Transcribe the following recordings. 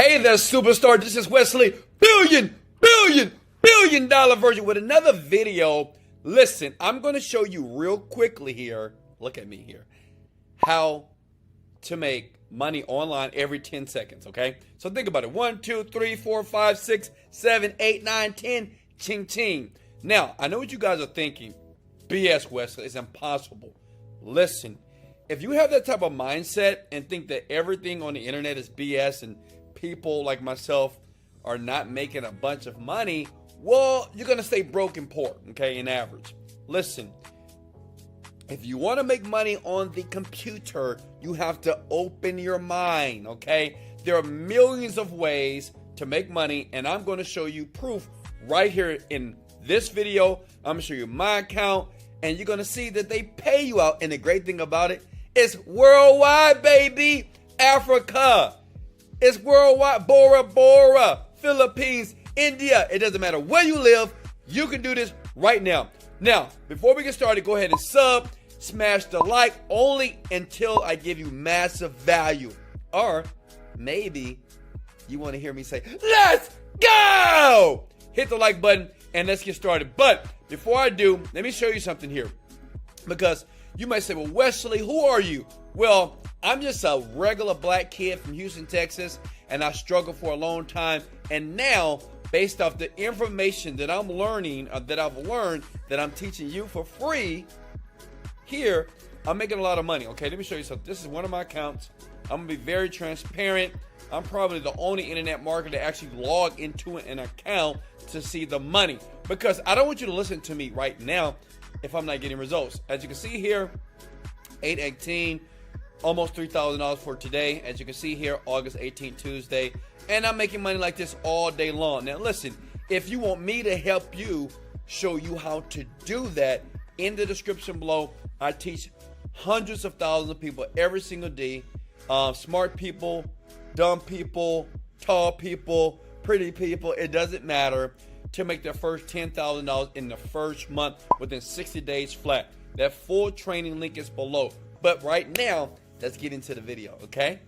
Hey there, superstar. This is Wesley, billion dollar version with another video. Listen, I'm going to show you real quickly here. Look at me here. How to make money online every 10 seconds, okay? So think about it. 1, 2, 3, 4, 5, 6, 7, 8, 9, 10. Ching, ching. Now, I know what you guys are thinking. BS, Wesley. It's impossible. Listen, if you have that type of mindset and think that everything on the internet is BS and people like myself are not making a bunch of money, well, you're going to stay broke and poor, okay, in average. Listen, if you want to make money on the computer, you have to open your mind, okay? There are millions of ways to make money, and I'm going to show you proof right here in this video. I'm going to show you my account, and you're going to see that they pay you out. And the great thing about it, it's worldwide, baby. Africa. It's worldwide. Bora Bora. Philippines. India. It doesn't matter where you live. You can do this right now. Now, before we get started, go ahead and sub. Smash the like only until I give you massive value. Or maybe you want to hear me say, let's go! Hit the like button and let's get started. But before I do, let me show you something here. Because you might say, well, Wesley, who are you? Well, I'm just a regular black kid from Houston, Texas, and I struggled for a long time. And now, based off the information that I'm learning, that I've learned, that I'm teaching you for free, here, I'm making a lot of money. Okay, let me show you something. This is one of my accounts. I'm going to be very transparent. I'm probably the only internet marketer to actually log into an account to see the money. Because I don't want you to listen to me right now if I'm not getting results. As you can see here, 8/18, almost $3,000 for today. As you can see here, August 18th, Tuesday. And I'm making money like this all day long. Now listen, if you want me to help you, show you how to do that, in the description below, I teach hundreds of thousands of people every single day. Smart people, dumb people, tall people, pretty people, it doesn't matter, to make their first $10,000 in the first month within 60 days flat. That full training link is below. But right now, let's get into the video, okay?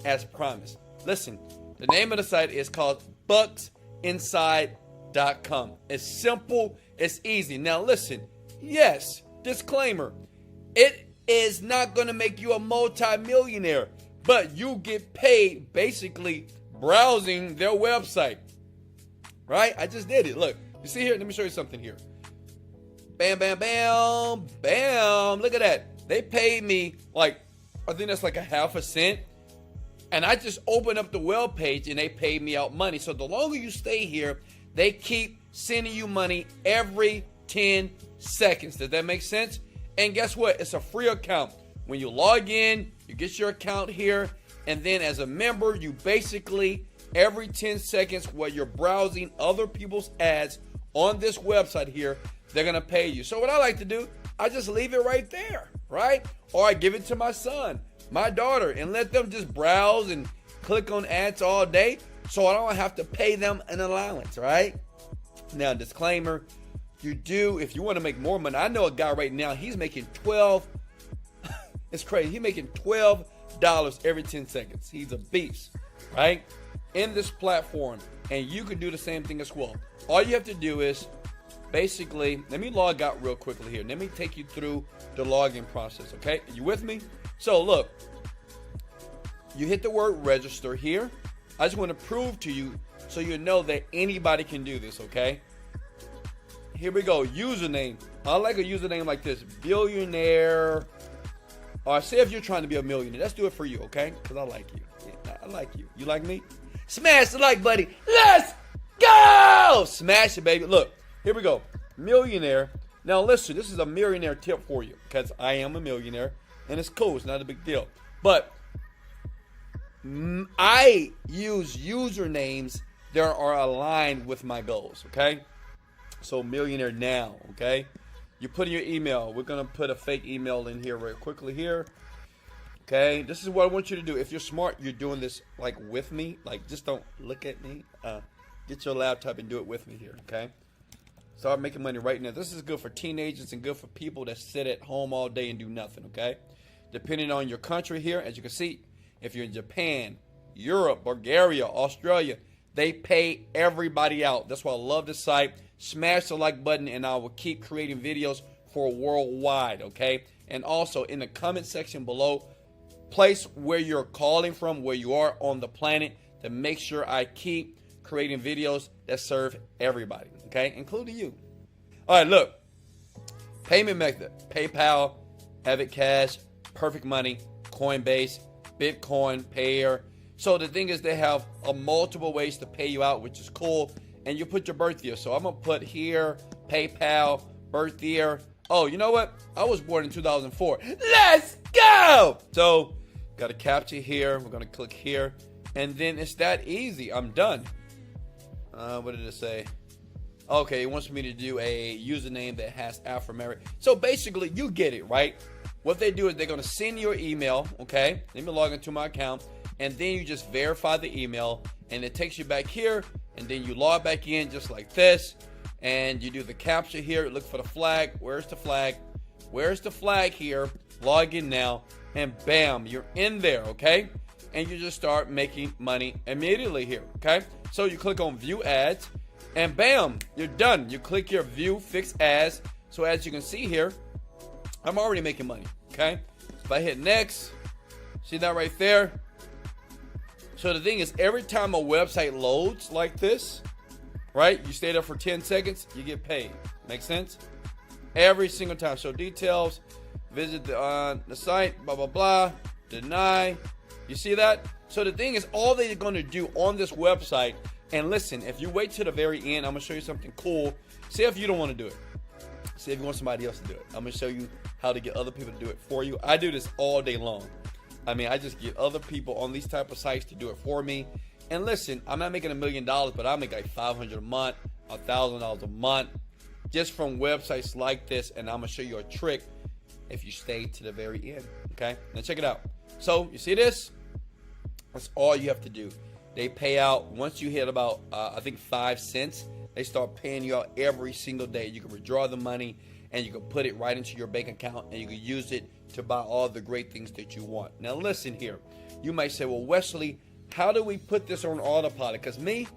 As promised. Listen, the name of the site is called bucksinside.com. It's simple, it's easy. Now listen, yes, disclaimer, it is not going to make you a multi-millionaire, but you get paid basically browsing their website, right? I just did it. Look, you see here? Let me show you something here. Bam, bam, bam, bam. Look at that. They paid me like, I think that's like a half a cent. And I just opened up the web page and they paid me out money. So the longer you stay here, they keep sending you money every 10 seconds. Does that make sense? And guess what? It's a free account. When you log in, you get your account here. And then as a member, you basically, every 10 seconds while you're browsing other people's ads on this website here, they're going to pay you. So what I like to do, I just leave it right there, right? Or I give it to my son, my daughter, and let them just browse and click on ads all day so I don't have to pay them an allowance, right? Now, disclaimer, you do, if you want to make more money. I know a guy right now, he's making 12. It's crazy. He's making $12 every 10 seconds. He's a beast, right? In this platform. And you can do the same thing as well. All you have to do is basically, let me log out real quickly here. Let me take you through the login process, okay? You with me? So look, you hit the word register here. I just want to prove to you so you know that anybody can do this, okay? Here we go. Username. I like a username like this. Billionaire. Or say if you're trying to be a millionaire. Let's do it for you, okay? Because I like you. Yeah, I like you. You like me? Smash the like, buddy. Let's go! Smash it, baby. Look, here we go. Millionaire. Now listen, this is a millionaire tip for you. Because I am a millionaire. And it's cool. It's not a big deal. But I use usernames that are aligned with my goals, okay? So millionaire now, okay? You put in your email. We're going to put a fake email in here very quickly here. Okay? This is what I want you to do. If you're smart, you're doing this like with me. Like just don't look at me. Get your laptop and do it with me here, okay? Start making money right now. This is good for teenagers and good for people that sit at home all day and do nothing, okay? Depending on your country here, as you can see, if you're in Japan, Europe, Bulgaria, Australia. They pay everybody out. That's why I love this site. Smash the like button, and I will keep creating videos for worldwide, okay? And also, in the comment section below, place where you're calling from, where you are on the planet, to make sure I keep creating videos that serve everybody, okay? Including you. All right, look. Payment method: PayPal, Avid Cash, Perfect Money, Coinbase, Bitcoin, Payeer. So the thing is, they have multiple ways to pay you out, which is cool. And you put your birth year. So I'm going to put here, PayPal, birth year. Oh, you know what? I was born in 2004. Let's go! So got a captcha here. We're going to click here. And then it's that easy. I'm done. What did it say? Okay, it wants me to do a username that has alphanumeric. So basically, you get it, right? What they do is they're going to send your email, okay? Let me log into my account. And then you just verify the email. And it takes you back here. And then you log back in just like this. And you do the captcha here. Look for the flag. Where's the flag? Where's the flag here? Log in now. And bam, you're in there, okay? And you just start making money immediately here, okay? So you click on View Ads. And bam, you're done. You click your View Fix Ads. So as you can see here, I'm already making money, okay? If I hit next, see that right there? So the thing is, every time a website loads like this, right? You stay there for 10 seconds, you get paid. Make sense? Every single time. So details, visit the site, blah, blah, blah, deny. You see that? So the thing is, all they're going to do on this website, and listen, if you wait to the very end, I'm going to show you something cool. See if you don't want to do it. See if you want somebody else to do it. I'm going to show you how to get other people to do it for you. I do this all day long. I mean, I just get other people on these type of sites to do it for me. And listen, I'm not making $1 million, but I make like $500 a month, $1,000 a month, just from websites like this. And I'm going to show you a trick if you stay to the very end. Okay? Now check it out. So you see this? That's all you have to do. They pay out once you hit about, I think 5 cents. They start paying you out every single day. You can withdraw the money and you can put it right into your bank account and you can use it to buy all the great things that you want. Now listen here. You might say, well, Wesley, how do we put this on autopilot? Because me,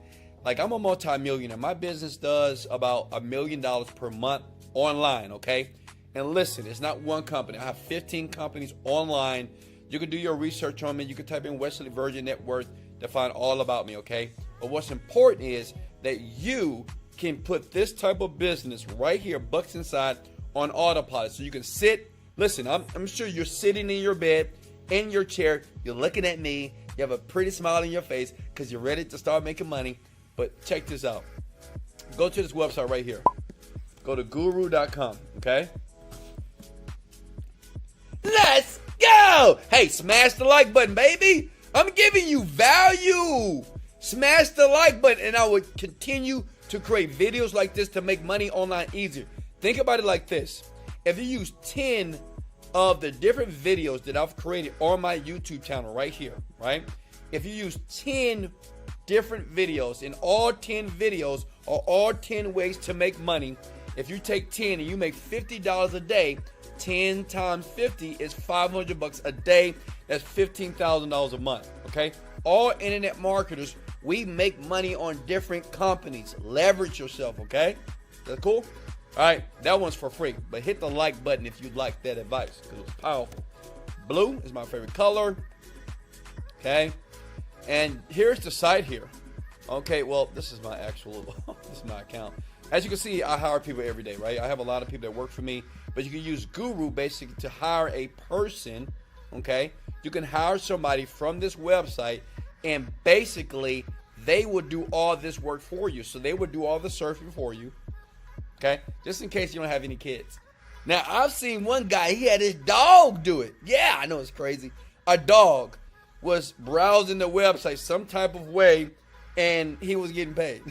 like, I'm a multi-millionaire. My business does about $1 million per month online, okay? And listen, it's not one company. I have 15 companies online. You can do your research on me. You can type in Wesley Virgin Net Worth to find all about me, okay? But what's important is that you can put this type of business right here, Bucks Inside, on autopilot. So you can sit, listen, I'm sure you're sitting in your bed, in your chair, you're looking at me, you have a pretty smile on your face because you're ready to start making money. But check this out. Go to this website right here. Go to guru.com, okay? Let's go! Hey, smash the like button, baby! I'm giving you value. Smash the like button and I will continue to create videos like this to make money online easier. Think about it like this. If you use 10 of the different videos that I've created on my YouTube channel right here, right? If you use 10 different videos and all 10 videos are all 10 ways to make money, if you take 10 and you make $50 a day, 10 times 50 is $500 a day. That's $15,000 a month, okay? All internet marketers, we make money on different companies. Leverage yourself, okay? That's cool? All right, that one's for free. But hit the like button if you like that advice because it's powerful. Blue is my favorite color, okay? And here's the site here. Okay, well, this is my actual, this is my account. As you can see, I hire people every day, right? I have a lot of people that work for me, but you can use Guru basically to hire a person, okay? You can hire somebody from this website and basically they would do all this work for you. So they would do all the surfing for you, okay? Just in case you don't have any kids. Now, I've seen one guy, he had his dog do it. Yeah, I know it's crazy. A dog was browsing the website some type of way and he was getting paid.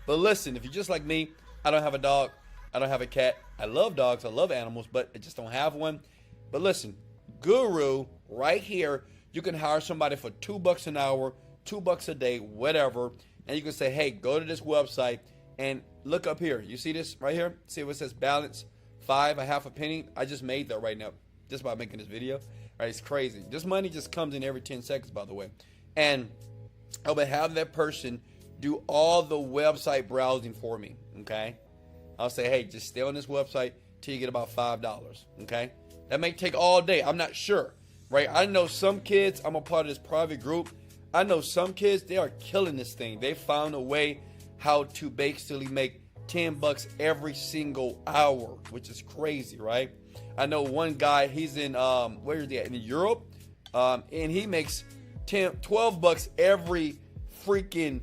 But listen, if you're just like me, I don't have a dog. I don't have a cat. I love dogs. I love animals, but I just don't have one. But listen, Guru, right here, you can hire somebody for $2 an hour, $2 a day, whatever. And you can say, hey, go to this website and look up here. You see this right here? See what it says balance 5, a half a penny? I just made that right now just by making this video. Right, it's crazy. This money just comes in every 10 seconds, by the way. And I would have that person do all the website browsing for me, okay? I'll say, hey, just stay on this website till you get about $5, okay? That may take all day. I'm not sure, right? I know some kids, I'm a part of this private group. I know some kids, they are killing this thing. They found a way how to basically make $10 every single hour, which is crazy, right? I know one guy, he's in, where is he at? In Europe, and he makes $12 every freaking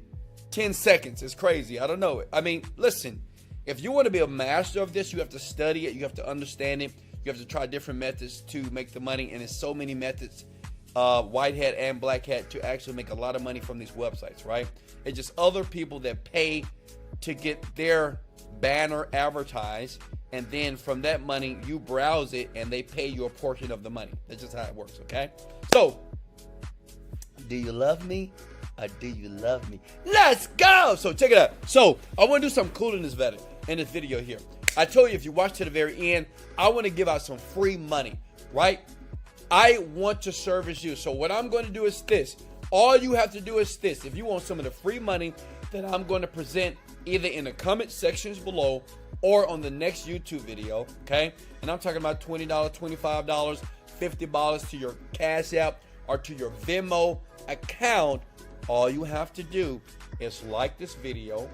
10 seconds. It's crazy. I don't know. I mean, listen, if you want to be a master of this, you have to study it. You have to understand it. You have to try different methods to make the money. And there's so many methods, white hat and black hat, to actually make a lot of money from these websites, right? It's just other people that pay to get their banner advertised. And then from that money, you browse it and they pay you a portion of the money. That's just how it works, okay? So, do you love me or do you love me? Let's go! So check it out. So I want to do something cool in this video here. I told you if you watch to the very end, I want to give out some free money, right? I want to service you. So what I'm going to do is this. All you have to do is this. If you want some of the free money that I'm going to present either in the comment sections below or on the next YouTube video, okay? And I'm talking about $20, $25, $50 to your Cash App or to your Venmo account. All you have to do is like this video,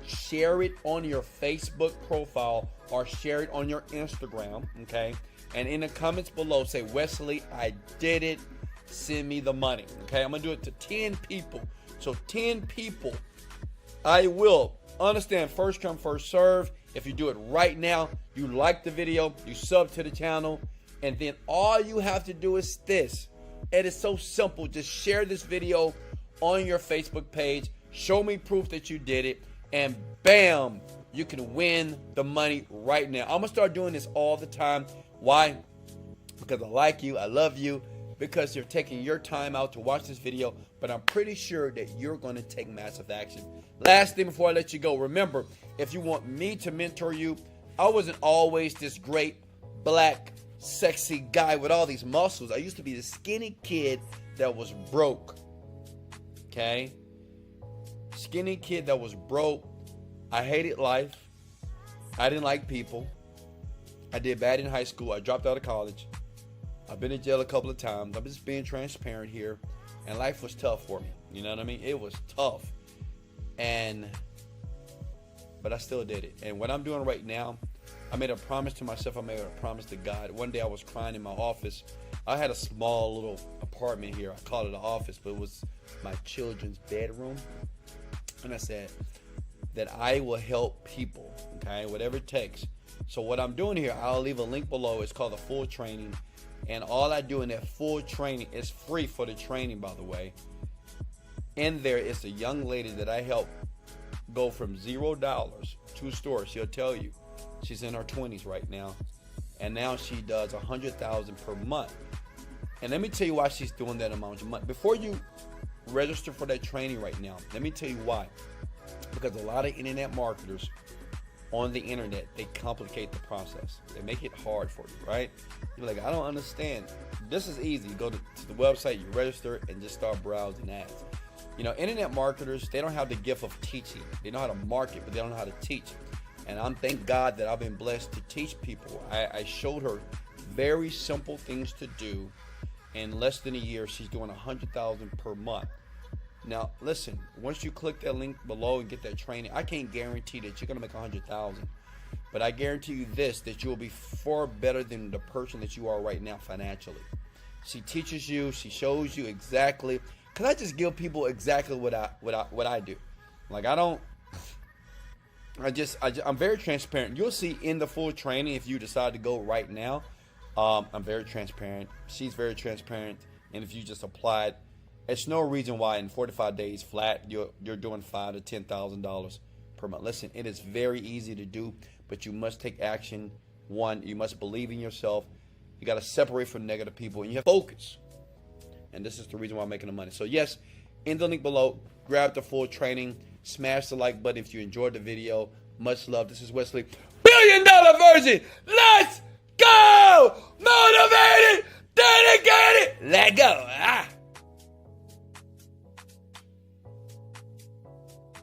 share it on your Facebook profile, or share it on your Instagram, okay? And in the comments below, say, Wesley, I did it. Send me the money, okay? I'm going to do it to 10 people. So 10 people, I will understand first come, first serve. If you do it right now, you like the video, you sub to the channel, and then all you have to do is this. It is so simple. Just share this video on your Facebook page. Show me proof that you did it. And bam, you can win the money right now. I'm going to start doing this all the time. Why? Because I like you. I love you. Because you're taking your time out to watch this video. But I'm pretty sure that you're going to take massive action. Last thing before I let you go. Remember, if you want me to mentor you, I wasn't always this great black sexy guy with all these muscles. I used to be the skinny kid that was broke. Okay? Skinny kid that was broke. I hated life. I didn't like people. I did bad in high school. I dropped out of college. I've been in jail a couple of times. I'm just being transparent here. And life was tough for me. You know what I mean? It was tough. But I still did it. And what I'm doing right now, I made a promise to myself. I made a promise to God. One day I was crying in my office. I had a small little apartment here. I called it an office, but it was my children's bedroom. And I said that I will help people, okay, whatever it takes. So what I'm doing here, I'll leave a link below. It's called the Full Training. And all I do in that full training is free for the training, by the way. In there is a young lady that I help go from $0 to stores. She'll tell you. She's in her 20s right now. And now she does $100,000 per month. And let me tell you why she's doing that amount of money. Before you register for that training right now, let me tell you why. Because a lot of internet marketers on the internet, they complicate the process. They make it hard for you, right? You're like, I don't understand. This is easy. You go to the website, you register, and just start browsing ads. You know, internet marketers, they don't have the gift of teaching. They know how to market, but they don't know how to teach. And I'm thank God that I've been blessed to teach people. I showed her very simple things to do. In less than a year, she's doing $100,000 per month. Now, listen, once you click that link below and get that training, I can't guarantee that you're going to make $100,000. But I guarantee you this, that you will be far better than the person that you are right now financially. She teaches you, she shows you exactly. Because I just give people exactly what I do. Like, I'm very transparent. You'll see in the full training, if you decide to go right now, I'm very transparent. She's very transparent. And if you just applied, it's no reason why in 45 days flat, you're doing $5,000 to $10,000 per month. Listen, it is very easy to do, but you must take action. One, you must believe in yourself. You got to separate from negative people, and you have to focus. And this is the reason why I'm making the money. So yes, in the link below, grab the full training. Smash the like button if you enjoyed the video. Much love. This is Wesley. $1 billion version. Let's go! Motivated, dedicated. Let go.